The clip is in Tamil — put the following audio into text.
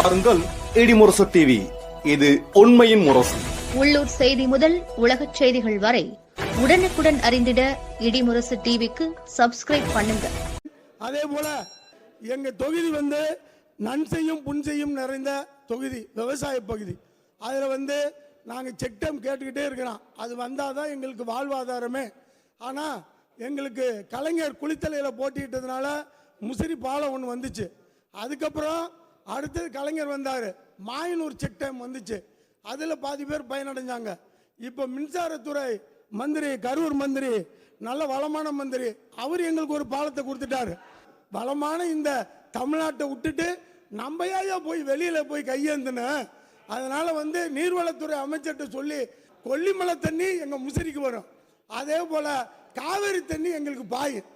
பாருங்கள் இடிமுரசு டிவி. இது உண்மையின் முரசு. உள்ளூர் செய்தி முதல் உலகச் செய்திகள் வரை உடனுக்குடன் அறிந்திட இடிமுரசு டிவிக்கு சப்ஸ்கிரைப் பண்ணுங்க. அதே போல எங்க தொகுதி நன்செய்யும் புன்செய்யும் நிறைந்த தொகுதி, விவசாய பகுதி. அதில் நாங்கள் செக் டேம் கேட்டுக்கிட்டே இருக்கிறோம். அது வந்தால் தான் எங்களுக்கு வாழ்வாதாரமே. ஆனால் எங்களுக்கு கலைஞர் குளித்தலையில் போட்டிட்டதுனால முசிறி பாலம் ஒன்று வந்துச்சு. அதுக்கப்புறம் அடுத்தது கலைஞர் வந்தார், மாயனூர் செக் டேம் வந்துச்சு. அதில் பாதி பேர் பயனடைஞ்சாங்க. இப்போ மின்சாரத்துறை மந்திரி, கரூர் மந்திரி, நல்ல வளமான மந்திரி, அவர் எங்களுக்கு ஒரு பாலத்தை கொடுத்துட்டாரு. வளமான இந்த தமிழ்நாட்டை விட்டுட்டு நம்ம ஏன் போய் வெளியில் போய் கையேந்தின. அதனால் நீர்வளத்துறை அமைச்சர்கிட்ட சொல்லி கொல்லிமலை தண்ணி எங்கள் முசிறிக்கு வரும். அதே போல் காவேரி தண்ணி எங்களுக்கு பாயும்.